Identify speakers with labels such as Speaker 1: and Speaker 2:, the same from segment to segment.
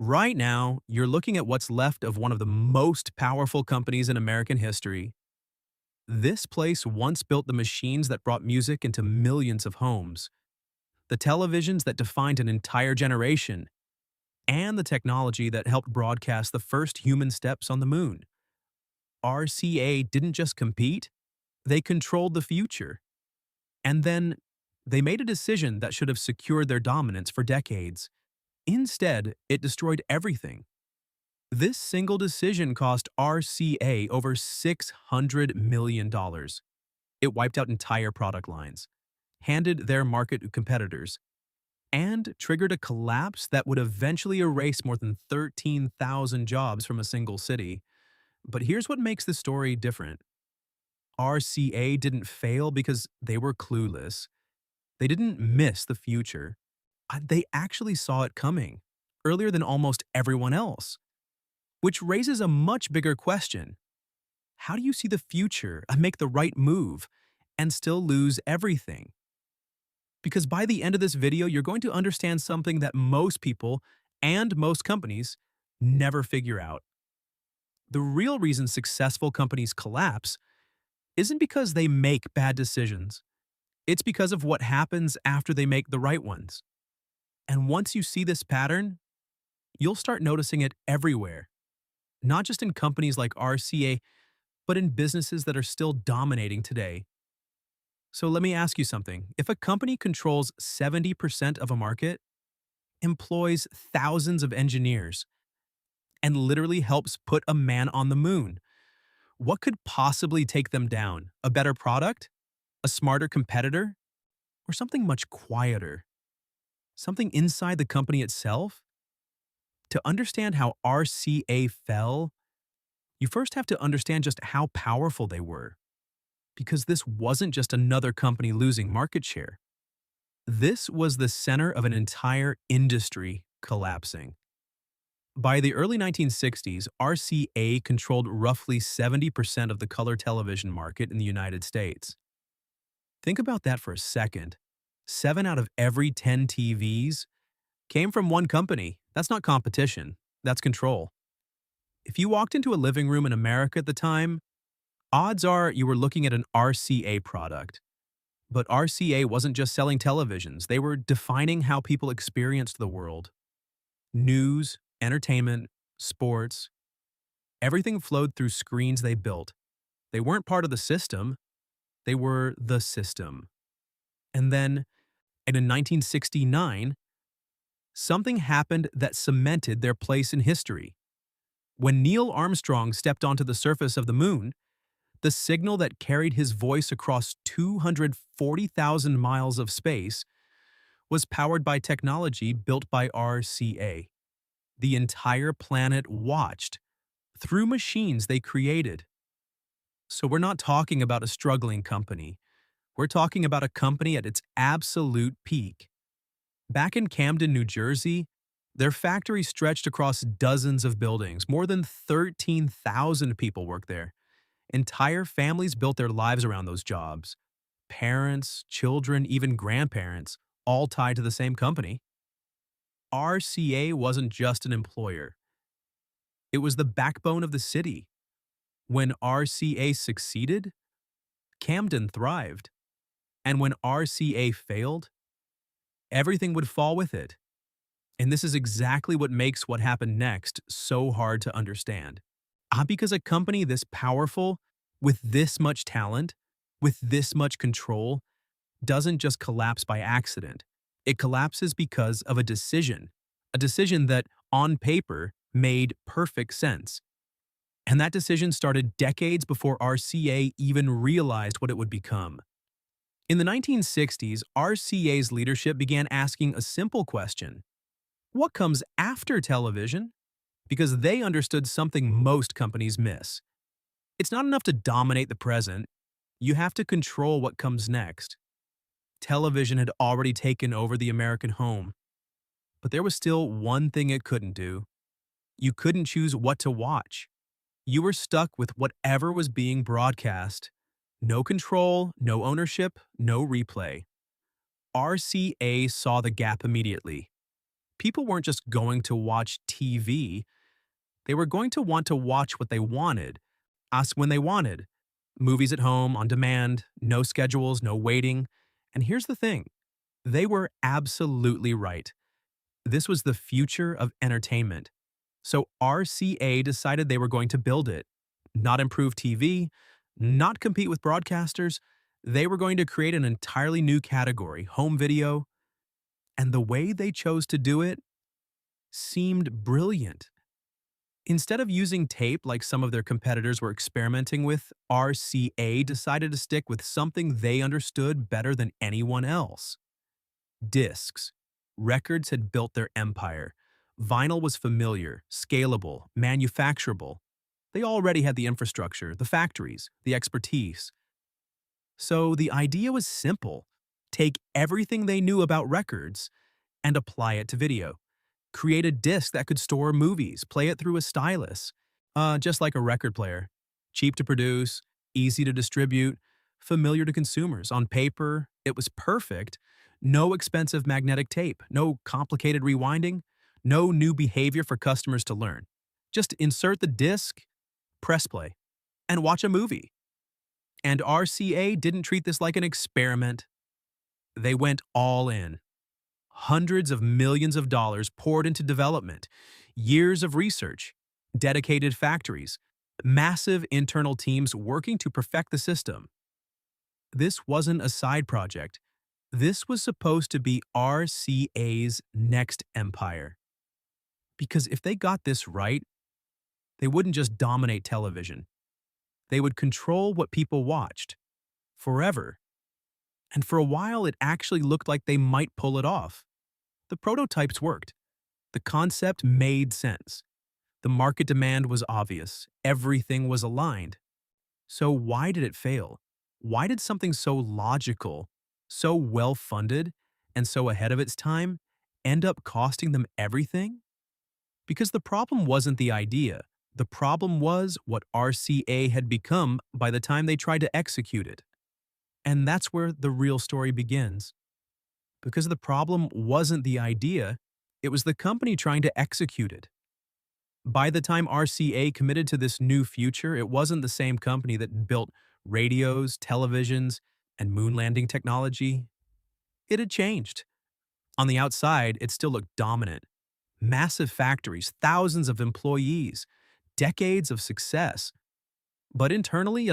Speaker 1: Right now, you're looking at what's left of one of the most powerful companies in American history. This place once built the machines that brought music into millions of homes, the televisions that defined an entire generation, and the technology that helped broadcast the first human steps on the moon. RCA didn't just compete, they controlled the future. And then they made a decision that should have secured their dominance for decades. Instead, it destroyed everything. This single decision cost RCA over $600 million. It wiped out entire product lines, handed their market to competitors, and triggered a collapse that would eventually erase more than 13,000 jobs from a single city. But here's what makes the story different. RCA didn't fail because they were clueless. They didn't miss the future. They actually saw it coming, earlier than almost everyone else. Which raises a much bigger question. How do you see the future and make the right move and still lose everything? Because by the end of this video, you're going to understand something that most people and most companies never figure out. The real reason successful companies collapse isn't because they make bad decisions. It's because of what happens after they make the right ones. And once you see this pattern, you'll start noticing it everywhere. Not just in companies like RCA, but in businesses that are still dominating today. So let me ask you something. If a company controls 70% of a market, employs thousands of engineers, and literally helps put a man on the moon, what could possibly take them down? A better product? A smarter competitor? Or something much quieter? Something inside the company itself? To understand how RCA fell, you first have to understand just how powerful they were. Because this wasn't just another company losing market share. This was the center of an entire industry collapsing. By the early 1960s, RCA controlled roughly 70% of the color television market in the United States. Think about that for a second. 7 out of every 10 TVs came from one company. That's not competition, that's control. If you walked into a living room in America at the time, odds are you were looking at an RCA product. But RCA wasn't just selling televisions, they were defining how people experienced the world. News, entertainment, sports, everything flowed through screens they built. They weren't part of the system, they were the system. And then, in 1969, something happened that cemented their place in history. When Neil Armstrong stepped onto the surface of the moon, the signal that carried his voice across 240,000 miles of space was powered by technology built by RCA. The entire planet watched through machines they created. So we're not talking about a struggling company. We're talking about a company at its absolute peak. Back in Camden, New Jersey, their factory stretched across dozens of buildings. More than 13,000 people work there. Entire families built their lives around those jobs. Parents, children, even grandparents, all tied to the same company. RCA wasn't just an employer. It was the backbone of the city. When RCA succeeded, Camden thrived. And when RCA failed, everything would fall with it. And this is exactly what makes what happened next so hard to understand. Because a company this powerful, with this much talent, with this much control, doesn't just collapse by accident. It collapses because of a decision that, on paper, made perfect sense. And that decision started decades before RCA even realized what it would become. In the 1960s, RCA's leadership began asking a simple question. What comes after television? Because they understood something most companies miss. It's not enough to dominate the present. You have to control what comes next. Television had already taken over the American home. But there was still one thing it couldn't do. You couldn't choose what to watch. You were stuck with whatever was being broadcast. No control, no ownership, no replay. RCA saw the gap immediately. People weren't just going to watch TV, they were going to watch what they wanted, ask when they wanted. Movies at home, on demand, no schedules, no waiting. And here's the thing, they were absolutely right. This was the future of entertainment. So RCA decided they were going to build it, not improve TV, not compete with broadcasters. They were going to create an entirely new category, home video, and the way they chose to do it seemed brilliant. Instead of using tape like some of their competitors were experimenting with, RCA decided to stick with something they understood better than anyone else. Discs. Records had built their empire. Vinyl was familiar, scalable, manufacturable. They already had the infrastructure, the factories, the expertise. So the idea was simple. Take everything they knew about records and apply it to video. Create a disc that could store movies, play it through a stylus, just like a record player. Cheap to produce, easy to distribute, familiar to consumers. On paper, it was perfect. No expensive magnetic tape, no complicated rewinding, no new behavior for customers to learn. Just insert the disc, press play, and watch a movie. And RCA didn't treat this like an experiment. They went all in. Hundreds of millions of dollars poured into development, years of research, dedicated factories, massive internal teams working to perfect the system. This wasn't a side project. This was supposed to be RCA's next empire. Because if they got this right, they wouldn't just dominate television. They would control what people watched, forever. And for a while, it actually looked like they might pull it off. The prototypes worked. The concept made sense. The market demand was obvious. Everything was aligned. So why did it fail? Why did something so logical, so well-funded, and so ahead of its time end up costing them everything? Because the problem wasn't the idea. The problem was what RCA had become by the time they tried to execute it. And that's where the real story begins. Because the problem wasn't the idea, it was the company trying to execute it. By the time RCA committed to this new future, it wasn't the same company that built radios, televisions, and moon landing technology. It had changed. On the outside, it still looked dominant. Massive factories, thousands of employees, decades of success. But internally,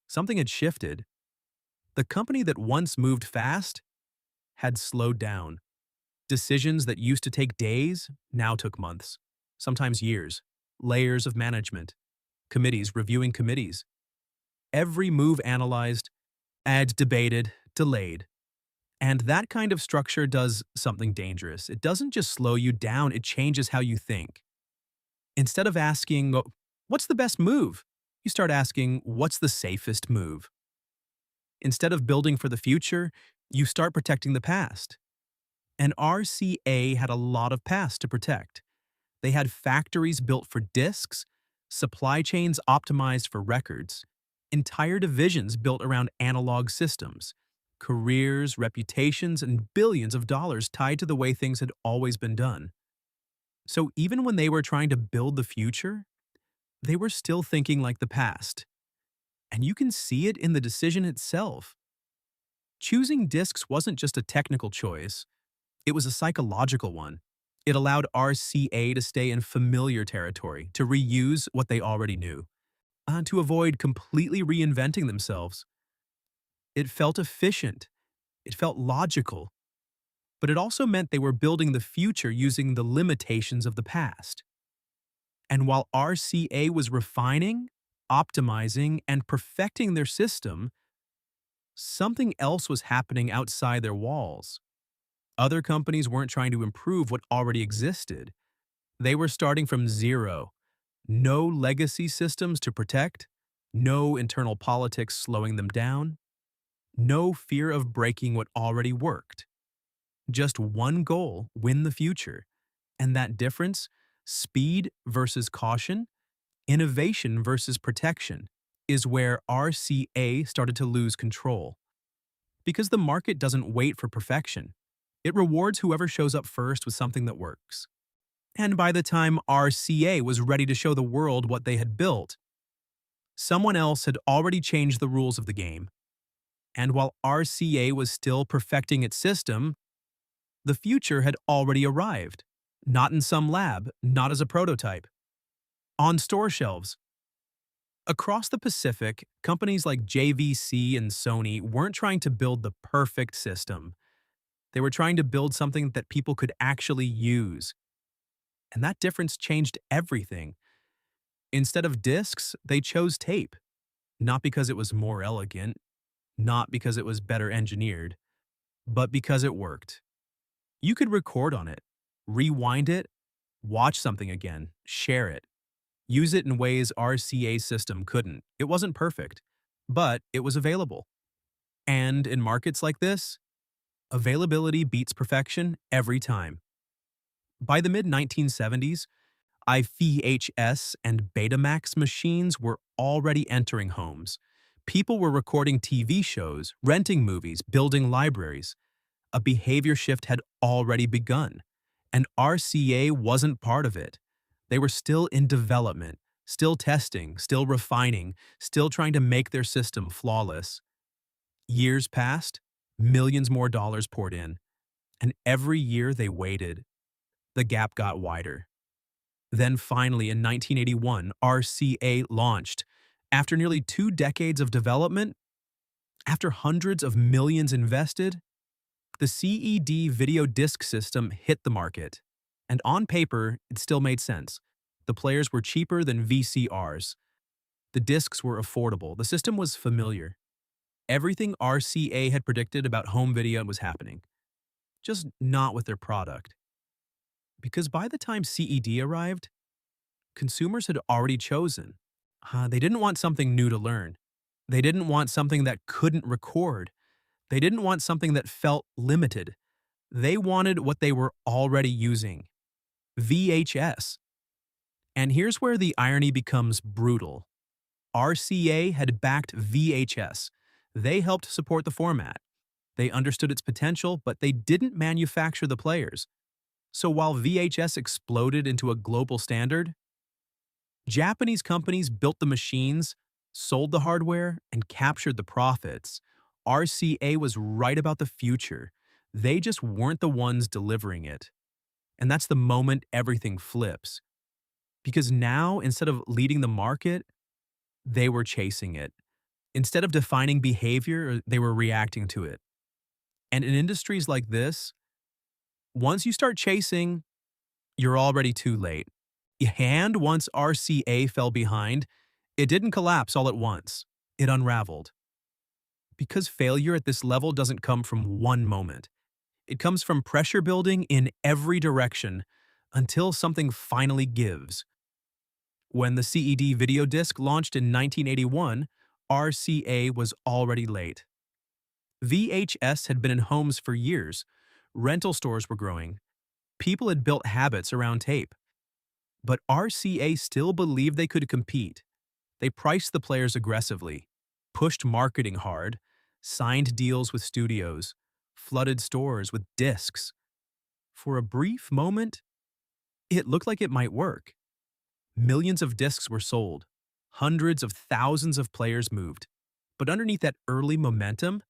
Speaker 1: something had shifted. The company that once moved fast had slowed down. Decisions that used to take days now took months, sometimes years. Layers of management, committees reviewing committees. Every move analyzed, and debated, delayed. And that kind of structure does something dangerous. It doesn't just slow you down, it changes how you think. Instead of asking, what's the best move? You start asking, what's the safest move? Instead of building for the future, you start protecting the past. And RCA had a lot of past to protect. They had factories built for discs, supply chains optimized for records, entire divisions built around analog systems, careers, reputations, and billions of dollars tied to the way things had always been done. So even when they were trying to build the future, they were still thinking like the past. And you can see it in the decision itself. Choosing discs wasn't just a technical choice, it was a psychological one. It allowed RCA to stay in familiar territory, to reuse what they already knew, to avoid completely reinventing themselves. It felt efficient, it felt logical, but it also meant they were building the future using the limitations of the past. And while RCA was refining, optimizing, and perfecting their system, something else was happening outside their walls. Other companies weren't trying to improve what already existed. They were starting from zero. No legacy systems to protect, no internal politics slowing them down, no fear of breaking what already worked. Just one goal, win the future. And that difference, speed versus caution, innovation versus protection, is where RCA started to lose control. Because the market doesn't wait for perfection. It rewards whoever shows up first with something that works. And by the time RCA was ready to show the world what they had built, someone else had already changed the rules of the game. And while RCA was still perfecting its system, the future had already arrived. Not in some lab, not as a prototype. On store shelves. Across the Pacific, companies like JVC and Sony weren't trying to build the perfect system. They were trying to build something that people could actually use. And that difference changed everything. Instead of discs, they chose tape. Not because it was more elegant, not because it was better engineered, but because it worked. You could record on it, rewind it, watch something again, share it, use it in ways RCA's system couldn't. It wasn't perfect, but it was available. And in markets like this, availability beats perfection every time. By the mid-1970s, VHS and Betamax machines were already entering homes. People were recording TV shows, renting movies, building libraries. A behavior shift had already begun, and RCA wasn't part of it. They were still in development, still testing, still refining, still trying to make their system flawless. Years passed, millions more dollars poured in, and every year they waited, the gap got wider. Then finally, in 1981, RCA launched. After nearly 2 decades of development, after hundreds of millions invested, the CED video disc system hit the market. And on paper, it still made sense. The players were cheaper than VCRs. The discs were affordable. The system was familiar. Everything RCA had predicted about home video was happening, just not with their product. Because by the time CED arrived, consumers had already chosen. They didn't want something new to learn. They didn't want something that couldn't record. They didn't want something that felt limited. They wanted what they were already using: VHS. And here's where the irony becomes brutal. RCA had backed VHS. They helped support the format. They understood its potential, but they didn't manufacture the players. So while VHS exploded into a global standard, Japanese companies built the machines, sold the hardware, and captured the profits. RCA was right about the future. They just weren't the ones delivering it. And that's the moment everything flips. Because now, instead of leading the market, they were chasing it. Instead of defining behavior, they were reacting to it. And in industries like this, once you start chasing, you're already too late. And once RCA fell behind, it didn't collapse all at once. It unraveled. Because failure at this level doesn't come from one moment. It comes from pressure building in every direction until something finally gives. When the CED video disc launched in 1981, RCA was already late. VHS had been in homes for years. Rental stores were growing. People had built habits around tape. But RCA still believed they could compete. They priced the players aggressively, pushed marketing hard, signed deals with studios, flooded stores with discs. For a brief moment, it looked like it might work. Millions of discs were sold. Hundreds of thousands of players moved. But underneath that early momentum,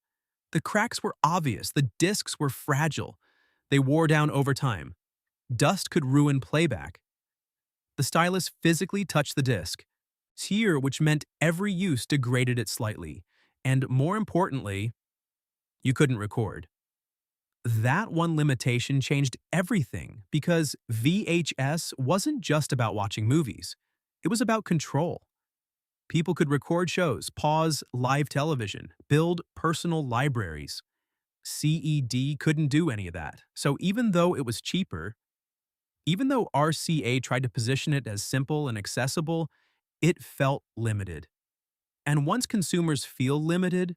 Speaker 1: the cracks were obvious. The discs were fragile. They wore down over time. Dust could ruin playback. The stylus physically touched the disc, tear which meant every use degraded it slightly. And more importantly, you couldn't record. That one limitation changed everything because VHS wasn't just about watching movies. It was about control. People could record shows, pause live television, build personal libraries. CED couldn't do any of that. So even though it was cheaper, even though RCA tried to position it as simple and accessible, it felt limited. And once consumers feel limited,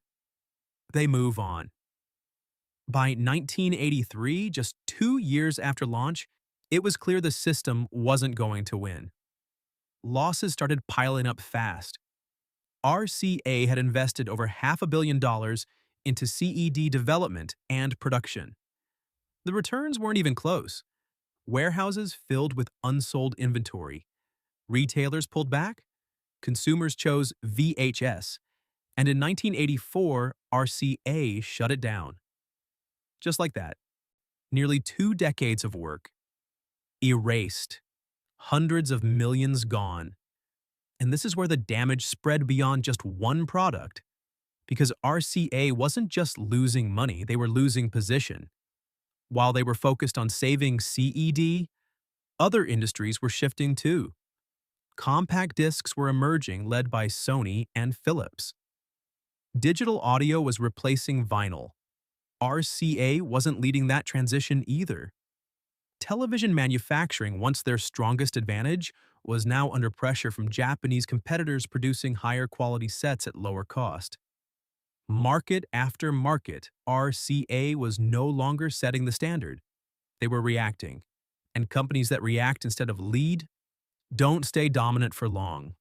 Speaker 1: they move on. By 1983, just 2 years after launch, it was clear the system wasn't going to win. Losses started piling up fast. RCA had invested over $500 million into CED development and production. The returns weren't even close. Warehouses filled with unsold inventory. Retailers pulled back. Consumers chose VHS. And in 1984, RCA shut it down. Just like that, nearly 2 decades of work erased, hundreds of millions gone. And this is where the damage spread beyond just one product, because RCA wasn't just losing money, they were losing position. While they were focused on saving CED, other industries were shifting too. Compact discs were emerging, led by Sony and Philips. Digital audio was replacing vinyl. RCA wasn't leading that transition either. Television manufacturing, once their strongest advantage, was now under pressure from Japanese competitors producing higher quality sets at lower cost. Market after market, RCA was no longer setting the standard. They were reacting. And companies that react instead of lead don't stay dominant for long.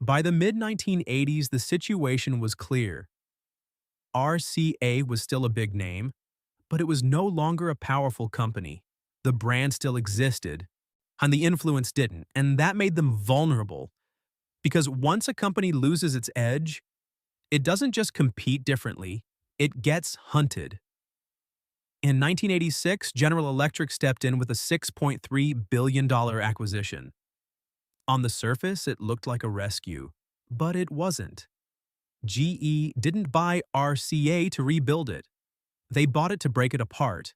Speaker 1: By the mid-1980s, the situation was clear. RCA was still a big name, but it was no longer a powerful company. The brand still existed, and the influence didn't, and that made them vulnerable. Because once a company loses its edge, it doesn't just compete differently, it gets hunted. In 1986, General Electric stepped in with a $6.3 billion acquisition. On the surface, it looked like a rescue, but it wasn't. GE didn't buy RCA to rebuild it. They bought it to break it apart.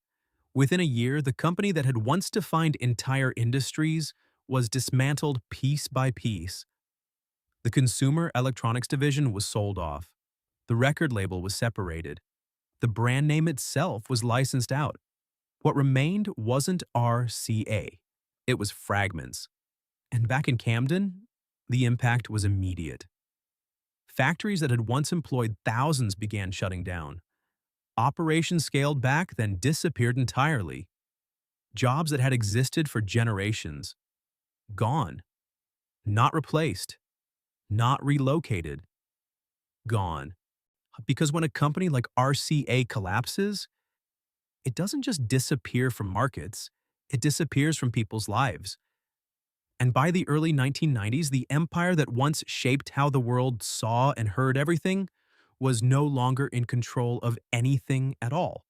Speaker 1: Within a year, the company that had once defined entire industries was dismantled piece by piece. The consumer electronics division was sold off. The record label was separated. The brand name itself was licensed out. What remained wasn't RCA. It was fragments. And back in Camden, the impact was immediate. Factories that had once employed thousands began shutting down. Operations scaled back, then disappeared entirely. Jobs that had existed for generations, gone. Not replaced. Not relocated. Gone. Because when a company like RCA collapses, it doesn't just disappear from markets, it disappears from people's lives. And by the early 1990s, the empire that once shaped how the world saw and heard everything was no longer in control of anything at all.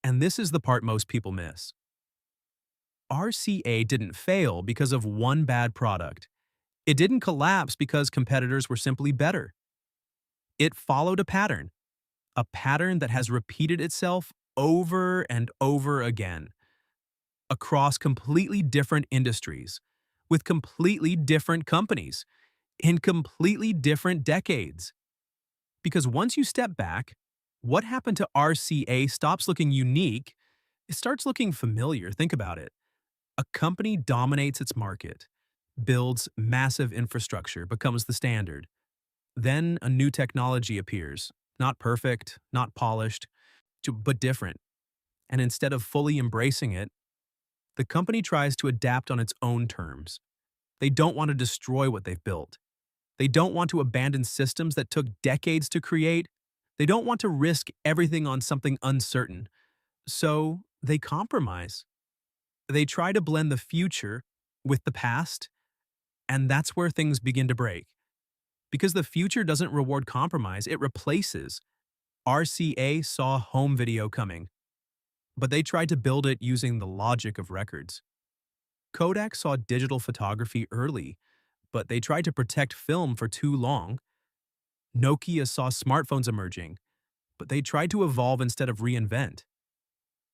Speaker 1: And this is the part most people miss. RCA didn't fail because of one bad product. It didn't collapse because competitors were simply better. It followed a pattern that has repeated itself over and over again, across completely different industries, with completely different companies, in completely different decades. Because once you step back, what happened to RCA stops looking unique, it starts looking familiar. Think about it. A company dominates its market, builds massive infrastructure, becomes the standard. Then a new technology appears, not perfect, not polished, but different. And instead of fully embracing it, the company tries to adapt on its own terms. They don't want to destroy what they've built. They don't want to abandon systems that took decades to create. They don't want to risk everything on something uncertain. So they compromise. They try to blend the future with the past, and that's where things begin to break. Because the future doesn't reward compromise, it replaces. RCA saw home video coming, but they tried to build it using the logic of records. Kodak saw digital photography early, but they tried to protect film for too long. Nokia saw smartphones emerging, but they tried to evolve instead of reinvent.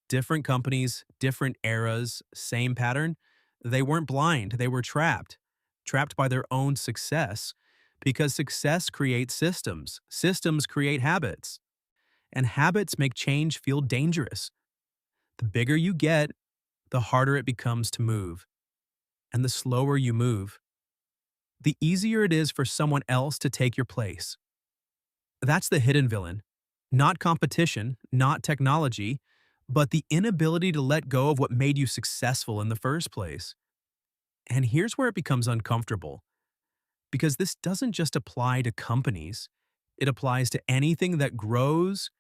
Speaker 1: Different companies, different eras, same pattern. They weren't blind, they were trapped. Trapped by their own success, because success creates systems. Systems create habits. And habits make change feel dangerous. The bigger you get, the harder it becomes to move. And the slower you move, the easier it is for someone else to take your place. That's the hidden villain. Not competition, not technology, but the inability to let go of what made you successful in the first place. And here's where it becomes uncomfortable. Because this doesn't just apply to companies. It applies to anything that grows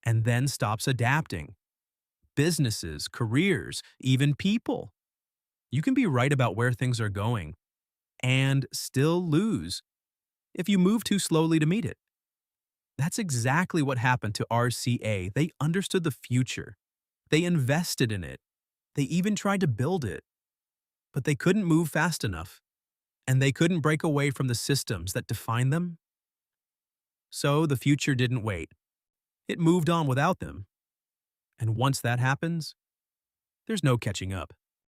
Speaker 1: and then stops adapting. businesses, careers, even people. You can be right about where things are going and still lose if you move too slowly to meet it. That's exactly what happened to RCA. They understood the future. They invested in it. They even tried to build it, but they couldn't move fast enough, and they couldn't break away from the systems that define them. So the future didn't wait. It moved on without them. And once that happens, there's no catching up.